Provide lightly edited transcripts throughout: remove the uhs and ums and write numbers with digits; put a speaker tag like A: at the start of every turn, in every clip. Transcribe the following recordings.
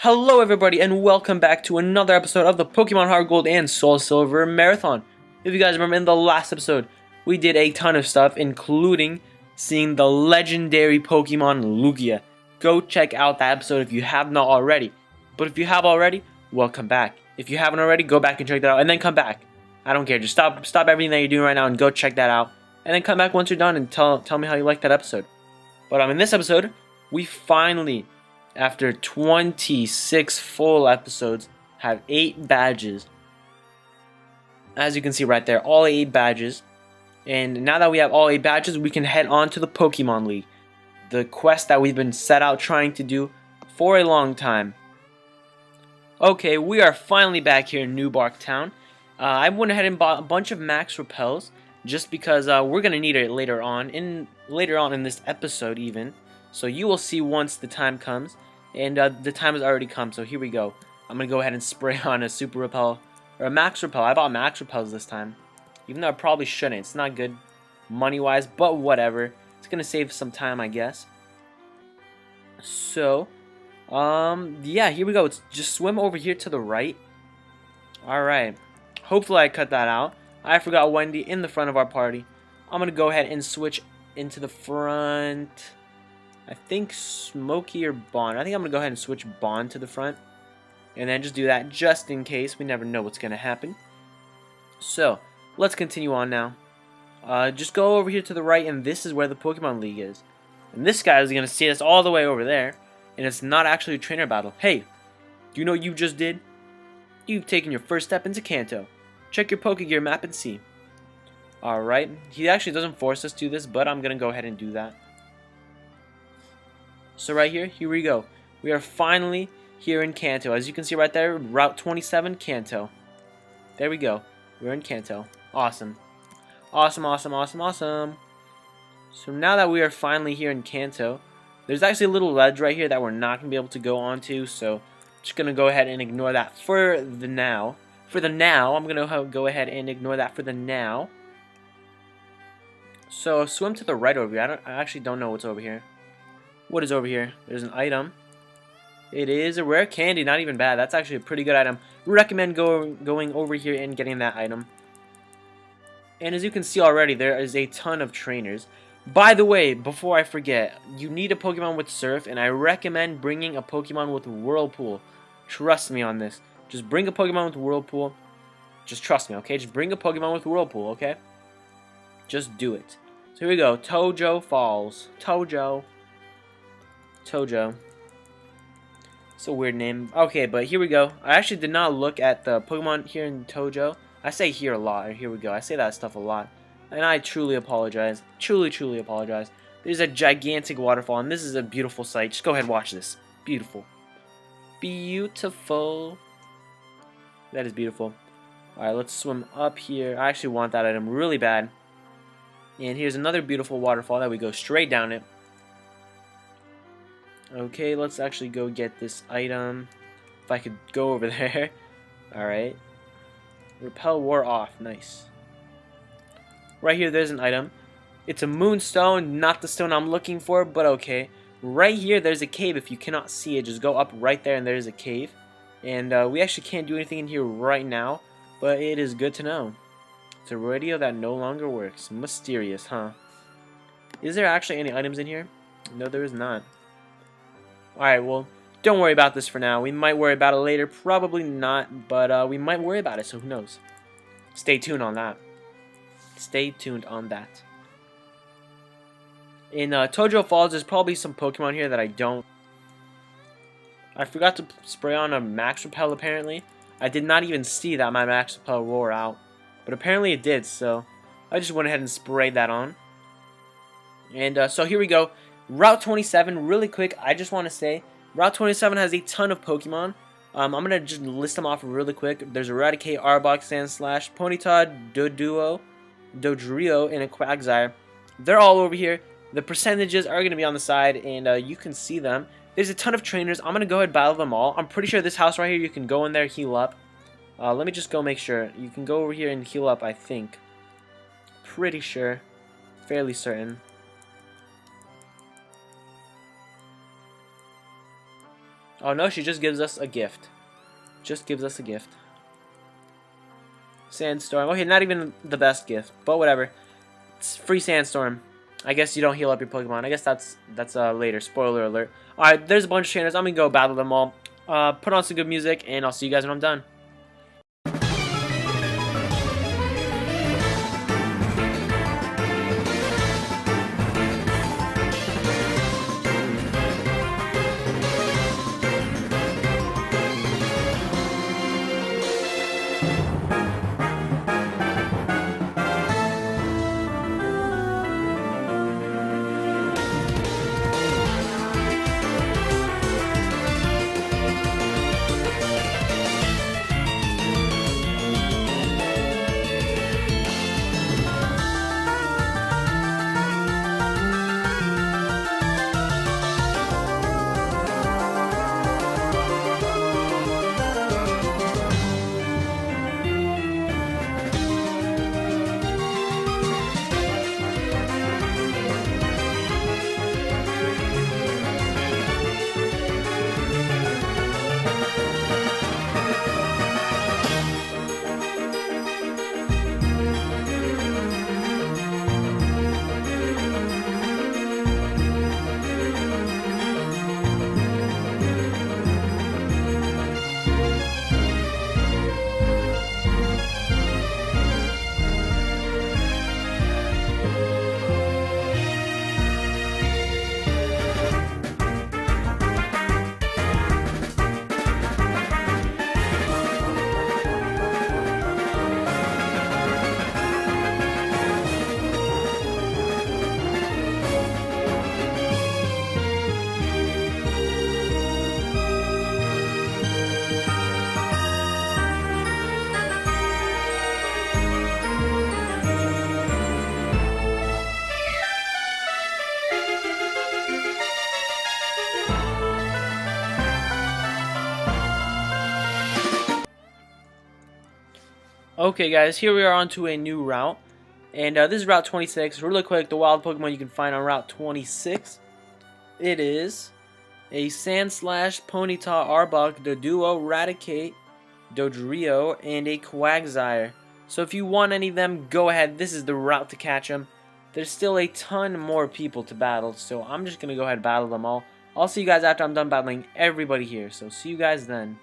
A: Hello everybody and welcome back to another episode of the Pokemon HeartGold and SoulSilver Marathon. If you guys remember, in the last episode we did a ton of stuff, including seeing the legendary Pokemon Lugia. Go check out that episode if you have not already. But if you have already, welcome back. If you haven't already, go back and check that out and then come back. I don't care, just stop everything that you're doing right now and go check that out. And then come back once you're done and tell me how you liked that episode. But in this episode, we finally, after 26 full episodes, have 8 badges. As you can see right there, all 8 badges. And now that we have all 8 badges, we can head on to the Pokemon League. The quest that we've been set out trying to do for a long time. Okay, we are finally back here in New Bark Town. I went ahead and bought a bunch of max repels just because we're going to need it later on in this episode even. So you will see once the time comes. And the time has already come, so here we go. I'm going to go ahead and spray on a super repel, or a max repel. I bought max repels this time, even though I probably shouldn't. It's not good money-wise, but whatever. It's going to save some time, I guess. So, yeah, here we go. It's just swim over here to the right. Alright. Hopefully I cut that out. I forgot Wendy in the front of our party. I'm going to go ahead and switch into the front. I think Smokey or Bond. I think I'm going to go ahead and switch Bond to the front. And then just do that just in case. We never know what's going to happen. So, let's continue on now. Just go over here to the right, and this is where the Pokemon League is. And this guy is going to see us all the way over there. And it's not actually a trainer battle. Hey, do you know what you just did? You've taken your first step into Kanto. Check your Pokegear map and see. Alright, he actually doesn't force us to do this, but I'm going to go ahead and do that. So right here we go. We are finally here in Kanto. As you can see right there, Route 27, Kanto. There we go. We're in Kanto. Awesome. Awesome, awesome, awesome, awesome. So now that we are finally here in Kanto, there's actually a little ledge right here that we're not going to be able to go onto, so I'm just going to go ahead and ignore that for the now. For the now, I'm going to go ahead and ignore that for the now. So swim to the right over here. I actually don't know what's over here. What is over here? There's an item. It is a rare candy, not even bad. That's actually a pretty good item. We recommend going over here and getting that item. And as you can see already, there is a ton of trainers. By the way, before I forget, you need a Pokemon with Surf, and I recommend bringing a Pokemon with Whirlpool. Trust me on this. Just bring a Pokemon with Whirlpool. Just trust me, okay? Just bring a Pokemon with Whirlpool, okay? Just do it. So here we go. Tojo Falls. Tojo. It's a weird name. Okay, but here we go. I actually did not look at the Pokemon here in Tojo. I say here a lot. Here we go. I say that stuff a lot. And I truly apologize. Truly apologize. There's a gigantic waterfall, and this is a beautiful sight. Just go ahead and watch this. Beautiful. Beautiful. That is beautiful. Alright, let's swim up here. I actually want that item really bad. And here's another beautiful waterfall that we go straight down it. Okay, let's actually go get this item. If I could go over there. Alright. Repel wore off. Nice. Right here, there's an item. It's a moonstone, not the stone I'm looking for, but okay. Right here, there's a cave. If you cannot see it, just go up right there and there's a cave. And we actually can't do anything in here right now, but it is good to know. It's a radio that no longer works. Mysterious, huh? Is there actually any items in here? No, there is not. Alright, well, don't worry about this for now. We might worry about it later. Probably not, but we might worry about it, so who knows. Stay tuned on that. Stay tuned on that. In Tojo Falls, there's probably some Pokemon here that I don't. I forgot to spray on a Max Repel, apparently. I did not even see that my Max Repel wore out. But apparently it did, so I just went ahead and sprayed that on. And so here we go. Route 27, really quick, I just want to say, Route 27 has a ton of Pokemon. I'm going to just list them off really quick. There's Eradicate, Arbok, Sandslash, Ponyta, Doduo, Dodrio, and a Quagsire. They're all over here. The percentages are going to be on the side, and you can see them. There's a ton of trainers. I'm going to go ahead and battle them all. I'm pretty sure this house right here, you can go in there, heal up. Let me just go make sure. You can go over here and heal up, I think. Pretty sure. Fairly certain. Oh no, she just gives us a gift. Just gives us a gift. Sandstorm. Okay, not even the best gift, but whatever. It's free Sandstorm. I guess you don't heal up your Pokemon. I guess that's later. Spoiler alert. Alright, there's a bunch of trainers. I'm gonna go battle them all. Put on some good music, and I'll see you guys when I'm done. Okay guys, here we are on to a new route, and this is Route 26. Really quick, the wild Pokemon you can find on Route 26. It is a Sandslash, Ponyta, Arbok, Doduo, Raticate, Dodrio, and a Quagsire. So if you want any of them, go ahead. This is the route to catch them. There's still a ton more people to battle, so I'm just going to go ahead and battle them all. I'll see you guys after I'm done battling everybody here, so see you guys then.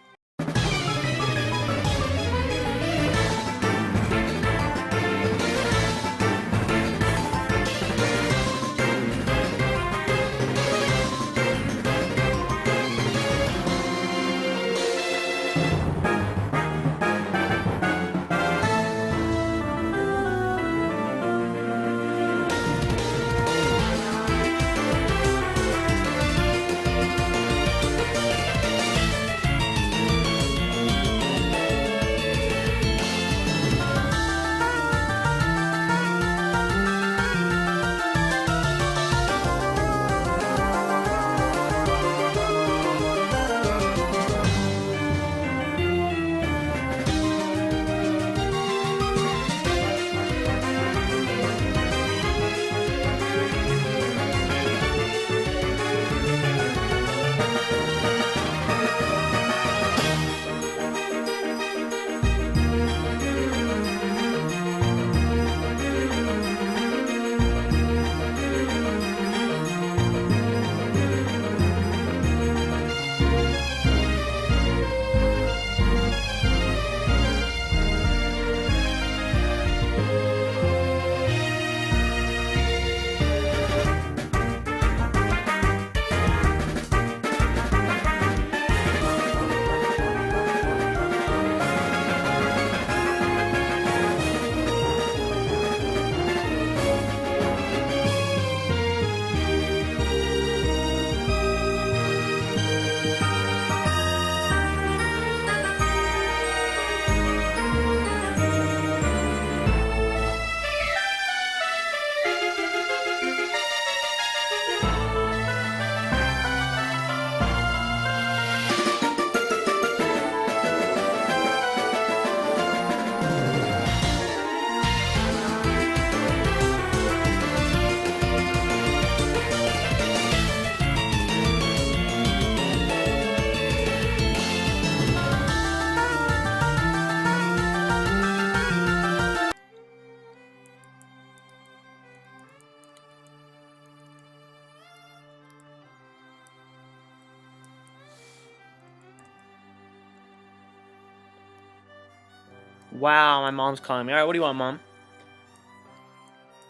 A: Wow, my mom's calling me. Alright, what do you want, Mom?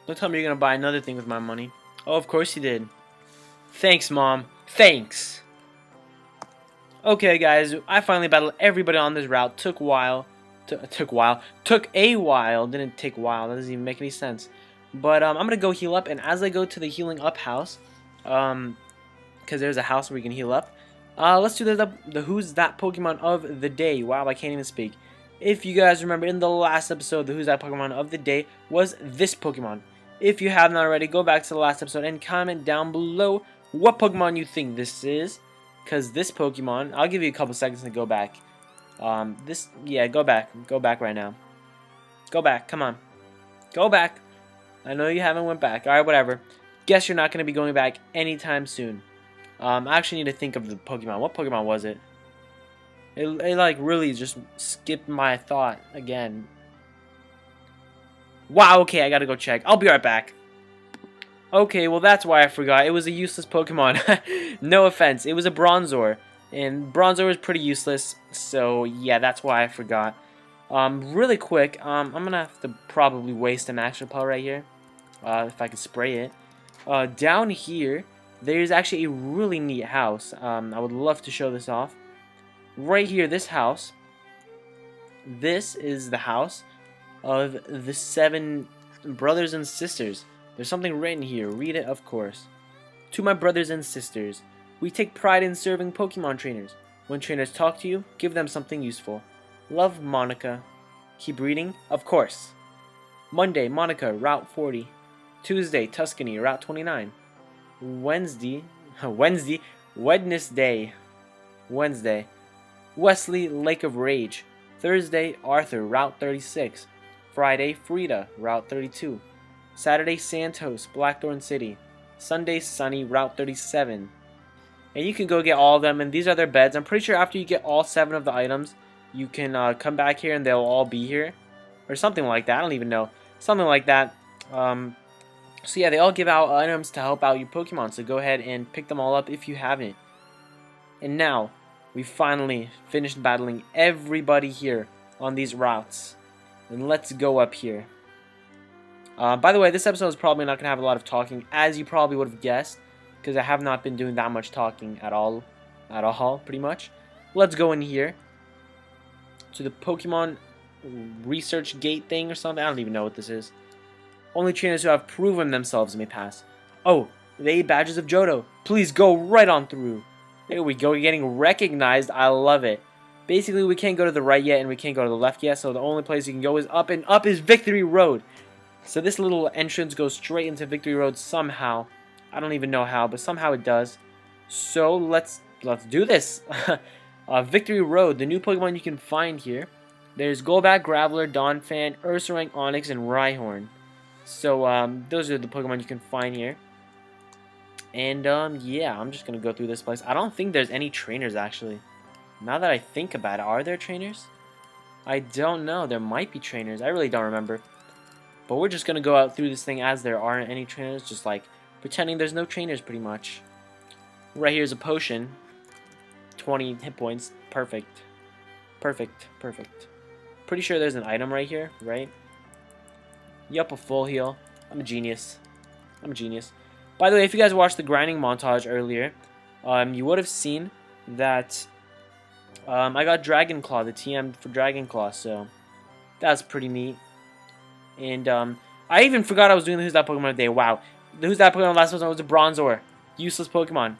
A: Don't tell me you're gonna buy another thing with my money. Oh, of course you did. Thanks, Mom. Thanks. Okay, guys, I finally battled everybody on this route. Took a while. Took a while. Didn't take a while. That doesn't even make any sense. But I'm gonna go heal up, and as I go to the healing up house, because there's a house where we can heal up. Let's do the Who's That Pokemon of the Day. Wow, I can't even speak. If you guys remember, in the last episode, the Who's That Pokemon of the Day was this Pokemon. If you have not already, go back to the last episode and comment down below what Pokemon you think this is. Because this Pokemon, I'll give you a couple seconds to go back. Yeah, go back. Go back right now. Go back, come on. Go back. I know you haven't went back. Alright, whatever. Guess you're not going to be going back anytime soon. I actually need to think of the Pokemon. What Pokemon was it? It like really just skipped my thought again. Wow, okay, I gotta go check. I'll be right back. Okay, well that's why I forgot. It was a useless Pokemon. No offense. It was a Bronzor. And Bronzor was pretty useless. So yeah, that's why I forgot. Really quick, I'm gonna have to probably waste an Max Repel right here. If I could spray it. Down here, there's actually a really neat house. I would love to show this off. Right here, this house. This is the house of the 7 brothers and sisters. There's something written here. Read it, of course. To my brothers and sisters, we take pride in serving Pokemon trainers. When trainers talk to you, give them something useful. Love, Monica. Keep reading? Of course. Monday, Monica, Route 40. Tuesday, Tuscany, Route 29. Wednesday, Wesley, Lake of Rage. Thursday, Arthur, Route 36. Friday, Frida, Route 32. Saturday, Santos, Blackthorn City. Sunday, Sunny, Route 37. And you can go get all of them, and these are their beds. I'm pretty sure after you get all 7 of the items, you can come back here and they'll all be here. Or something like that, I don't even know. Something like that. So yeah, they all give out items to help out your Pokemon, so go ahead and pick them all up if you haven't. And now, we finally finished battling everybody here on these routes. And let's go up here. By the way, this episode is probably not going to have a lot of talking, as you probably would have guessed, because I have not been doing that much talking at all, pretty much. Let's go in here to the Pokemon Research Gate thing or something. I don't even know what this is. Only trainers who have proven themselves may pass. Oh, the 8 badges of Johto. Please go right on through. There we go, getting recognized. I love it. Basically, we can't go to the right yet, and we can't go to the left yet, so the only place you can go is up, and up is Victory Road. So this little entrance goes straight into Victory Road somehow. I don't even know how, but somehow it does. So let's do this. Victory Road, the new Pokemon you can find here. There's Golbat, Graveler, Donphan, Ursaring, Onix, and Rhyhorn. So those are the Pokemon you can find here. And yeah, I'm just gonna go through this place. I don't think there's any trainers actually. Now that I think about it, are there trainers? I don't know. There might be trainers. I really don't remember. But we're just gonna go out through this thing as there aren't any trainers, just like pretending there's no trainers pretty much. Right here's a potion. 20 hit points. Perfect. Perfect. Perfect. Pretty sure there's an item right here, right? Yup, a full heal. I'm a genius. I'm a genius. By the way, if you guys watched the grinding montage earlier, you would have seen that I got Dragon Claw, the TM for Dragon Claw, so that's pretty neat. And I even forgot I was doing the Who's That Pokemon today. Wow. The Who's That Pokemon last episode was a Bronzor. Useless Pokemon.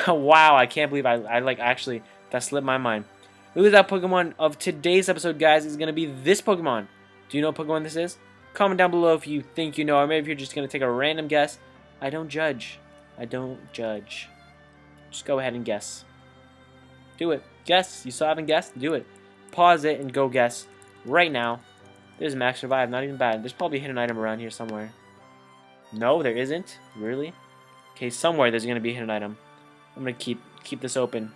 A: Wow, I can't believe I like actually, that slipped my mind. The Who's That Pokemon of today's episode, guys, is going to be this Pokemon. Do you know what Pokemon this is? Comment down below if you think you know, or maybe if you're just going to take a random guess. I don't judge. I don't judge. Just go ahead and guess. Do it. Guess. You still haven't guessed? Do it. Pause it and go guess right now. There's Max Revive. Not even bad. There's probably a hidden item around here somewhere. No, there isn't. Really? Okay, somewhere there's going to be a hidden item. I'm going to keep this open.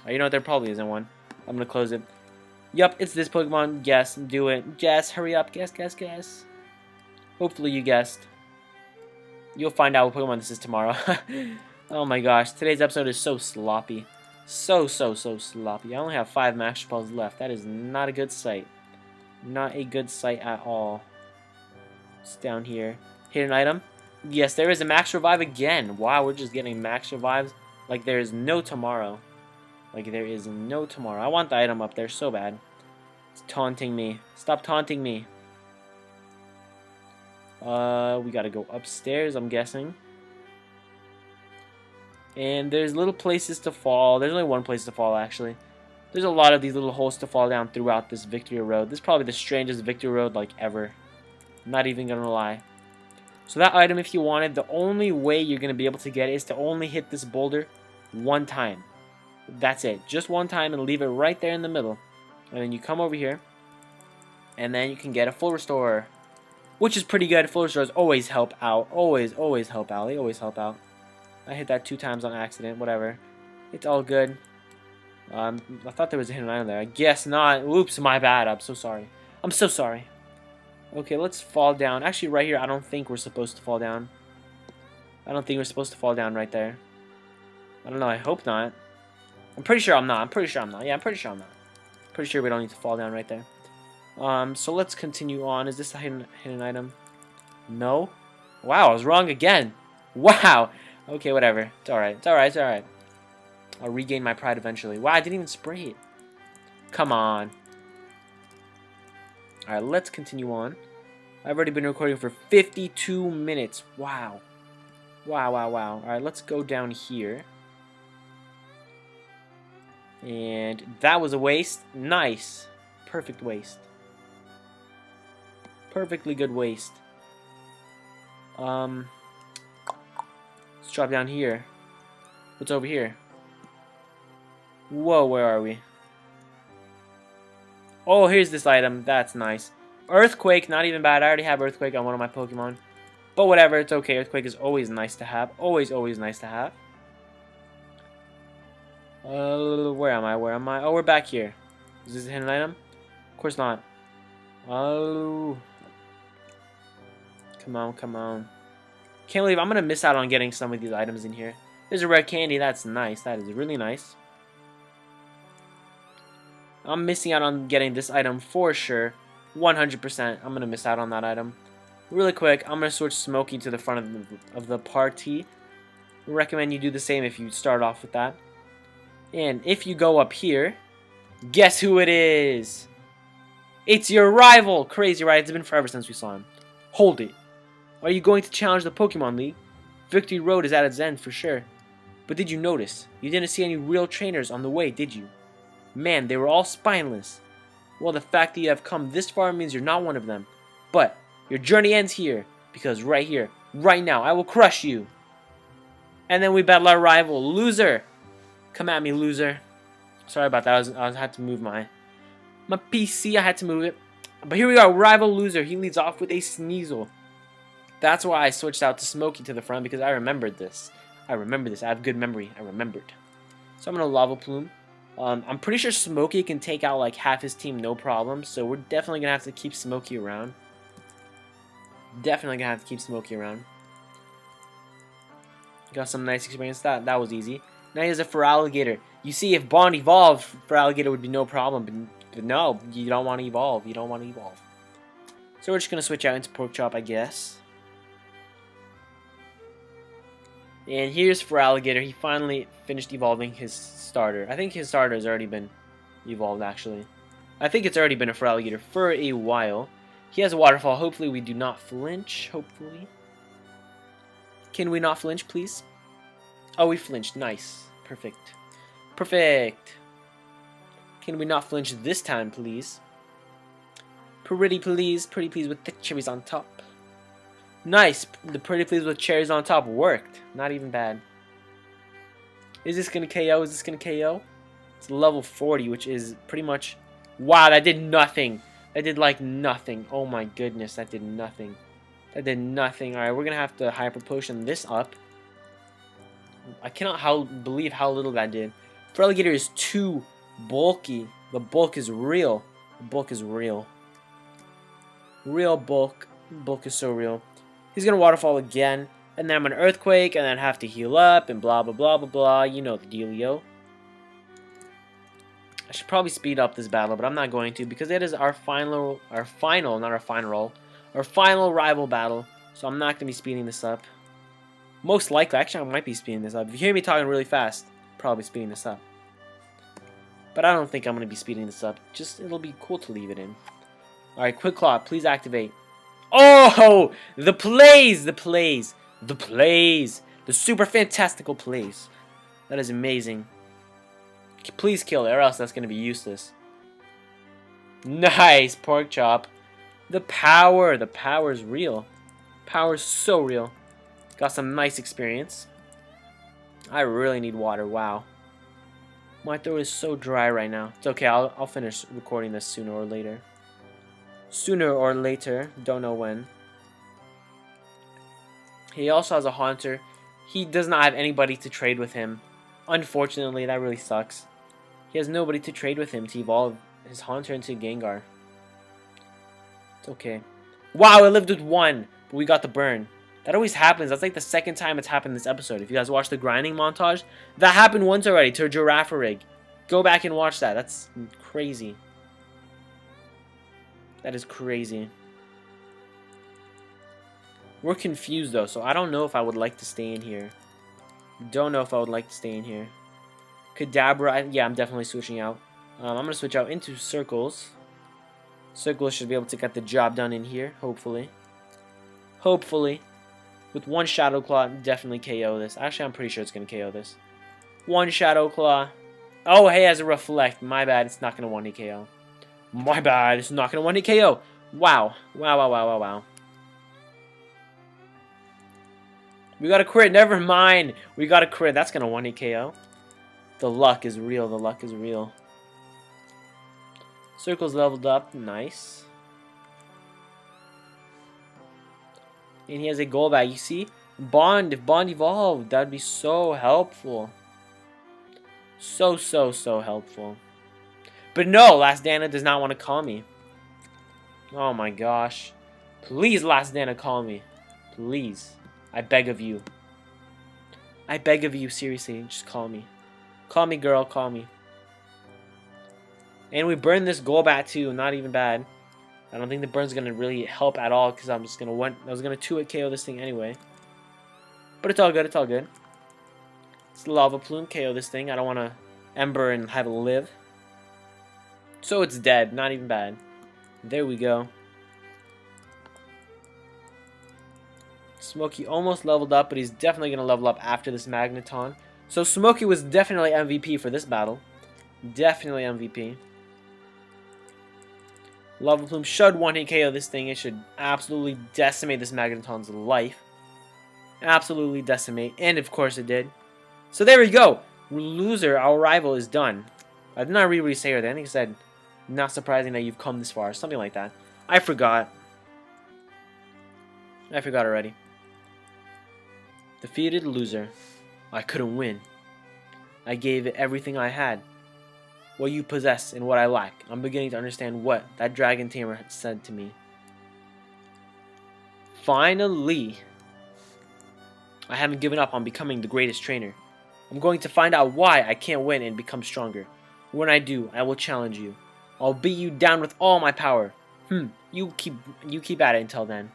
A: Oh, you know what? There probably isn't one. I'm going to close it. Yup, it's this Pokemon. Guess. Do it. Guess. Hurry up. Guess, guess, guess. Hopefully you guessed. You'll find out what Pokemon this is tomorrow. Oh my gosh. Today's episode is so sloppy. So sloppy. I only have 5 Master Balls left. That is not a good sight. Not a good sight at all. It's down here. Hidden item. Yes, there is a Max Revive again. Wow, we're just getting Max Revives like there is no tomorrow. Like there is no tomorrow. I want the item up there so bad. It's taunting me. Stop taunting me. We gotta go upstairs, I'm guessing. And there's little places to fall. There's only one place to fall, actually. There's a lot of these little holes to fall down throughout this Victory Road. This is probably the strangest Victory Road, like, ever. I'm not even gonna lie. So that item, if you wanted, the only way you're gonna be able to get it is to only hit this boulder one time. That's it. Just one time and leave it right there in the middle. And then you come over here. And then you can get a full restore. Which is pretty good. Full restores always help out. Always help out. They always help out. I hit that 2 times on accident. Whatever. It's all good. I thought there was a hidden item there. I guess not. Oops, my bad. I'm so sorry. I'm so sorry. Okay, let's fall down. Actually, right here, I don't think we're supposed to fall down. I don't think we're supposed to fall down right there. I don't know. I hope not. I'm pretty sure I'm not. I'm pretty sure I'm not. Yeah, I'm pretty sure I'm not. Pretty sure we don't need to fall down right there. So let's continue on. Is this a hidden item? No. Wow, I was wrong again. Wow. Okay, whatever. It's alright. It's alright. It's alright. I'll regain my pride eventually. Wow, I didn't even spray it. Come on. Alright, let's continue on. I've already been recording for 52 minutes. Wow. Wow. Alright, let's go down here. And that was a waste. Nice. Perfect waste. Perfectly good waste. Let's drop down here. What's over here? Whoa, where are we? Oh, here's this item. That's nice. Earthquake, not even bad. I already have Earthquake on one of my Pokemon. But whatever, it's okay. Earthquake is always nice to have. Always nice to have. Where am I? Where am I? Oh, we're back here. Is this a hidden item? Of course not. Oh. Come on, come on. Can't believe I'm going to miss out on getting some of these items in here. There's a rare candy. That's nice. That is really nice. I'm missing out on getting this item for sure. 100%. I'm going to miss out on that item. Really quick, I'm going to switch Smokey to the front of the party. Recommend you do the same if you start off with that. And if you go up here, guess who it is? It's your rival! Crazy, right? It's been forever since we saw him. Hold it. Are you going to challenge the Pokemon League? Victory Road is at its end for sure. But did you notice? You didn't see any real trainers on the way, did you? Man, they were all spineless. Well, the fact that you have come this far means you're not one of them. But your journey ends here, because right here, right now, I will crush you. And then we battle our rival, Loser. Come at me, loser. Sorry about that. I had to move my PC. I had to move it. But here we are, rival Loser. He leads off with a Sneasel. That's why I switched out to Smokey to the front, because I remembered this. I remember this. I have good memory. I remembered. So I'm going to Lava Plume. I'm pretty sure Smokey can take out like half his team no problem. So we're definitely going to have to keep Smokey around. Definitely going to have to keep Smokey around. Got some nice experience. That was easy. Now he has a Feraligatr. You see, if Bond evolved, Feraligatr would be no problem. But no, you don't want to evolve. You don't want to evolve. So we're just going to switch out into Porkchop, I guess. And here's Feraligatr. He finally finished evolving his starter. I think his starter has already been evolved, actually. I think it's already been a Feraligatr for a while. He has a Waterfall. Hopefully we do not flinch. Hopefully. Can we not flinch, please? Oh, we flinched. Nice. Perfect. Perfect. Can we not flinch this time, please? Pretty please. Pretty please with the cherries on top. Nice. The pretty please with cherries on top worked. Not even bad. Is this going to KO? Is this going to KO? It's level 40, which is pretty much... Wow, that did nothing. That did like nothing. Oh my goodness, that did nothing. That did nothing. Alright, we're going to have to Hyper Potion this up. I cannot believe how little that did. Feraligatr is too bulky. The bulk is real. The bulk is real. Real bulk. Bulk is so real. He's going to Waterfall again. And then I'm going to Earthquake. And then have to heal up. And blah, blah, blah, blah, blah. You know the dealio. I should probably speed up this battle, but I'm not going to because it is our final rival battle. So I'm not going to be speeding this up. Most likely, actually I might be speeding this up. If you hear me talking really fast, probably speeding this up. But I don't think I'm going to be speeding this up. Just, it'll be cool to leave it in. Alright, Quick Claw, please activate. Oh! The plays! The plays! The plays! The super fantastical plays. That is amazing. Please kill it, or else that's going to be useless. Nice, Pork Chop. The power is real. Power is so real. Got some nice experience. I really need water, wow. My throat is so dry right now. It's okay, I'll finish recording this sooner or later. Sooner or later, don't know when. He also has a Haunter. He does not have anybody to trade with him. Unfortunately, that really sucks. He has nobody to trade with him to evolve his Haunter into Gengar. It's okay. Wow, it lived with 1, but we got the burn. That always happens. That's like the second time it's happened this episode. If you guys watch the grinding montage, that happened once already to a Girafarig. Go back and watch that. That's crazy. That is crazy. We're confused though, so I don't know if I would like to stay in here. Don't know if I would like to stay in here. Kadabra, yeah, I'm definitely switching out. I'm going to switch out into Circles. Circles should be able to get the job done in here, hopefully. Hopefully. With 1 Shadow Claw, definitely KO this. Actually, I'm pretty sure it's going to KO this. 1 Shadow Claw. Oh, hey, as a Reflect. My bad, it's not going to 1-hit KO. My bad, it's not going to 1-hit KO. Wow. Wow, wow, wow, wow, wow. We got a crit. Never mind. We got a crit. That's going to 1-hit KO. The luck is real. The luck is real. Circle's leveled up. Nice. And he has a Golbat. You see? Bond. If Bond evolved, that'd be so helpful. So helpful. But no, Last Dana does not want to call me. Oh my gosh. Please, Last Dana, call me. Please. I beg of you. I beg of you, seriously, just call me. Call me, girl, call me. And we burn this Golbat too, not even bad. I don't think the burn's gonna really help at all because I was gonna 2-hit KO this thing anyway. But it's all good, it's all good. It's Lava Plume, KO this thing. I don't wanna Ember and have it live. So it's dead, not even bad. There we go. Smokey almost leveled up, but he's definitely going to level up after this Magneton. So Smokey was definitely MVP for this battle. Definitely MVP. Lava Plume should 1-hit KO this thing. It should absolutely decimate this Magneton's life. Absolutely decimate. And of course it did. So there we go. Loser, our rival, is done. I did not read what he said. I think he said, not surprising that you've come this far. Something like that. I forgot. I forgot already. Defeated loser. I couldn't win. I gave it everything I had. What you possess and what I lack. I'm beginning to understand what that dragon tamer had said to me. Finally. I haven't given up on becoming the greatest trainer. I'm going to find out why I can't win and become stronger. When I do, I will challenge you. I'll beat you down with all my power. You keep at it until then.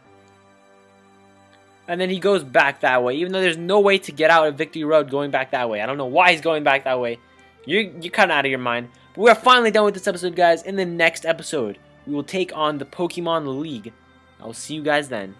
A: And then he goes back that way, even though there's no way to get out of Victory Road going back that way. I don't know why he's going back that way. You're kind of out of your mind. But we're finally done with this episode, guys. In the next episode, we will take on the Pokemon League. I will see you guys then.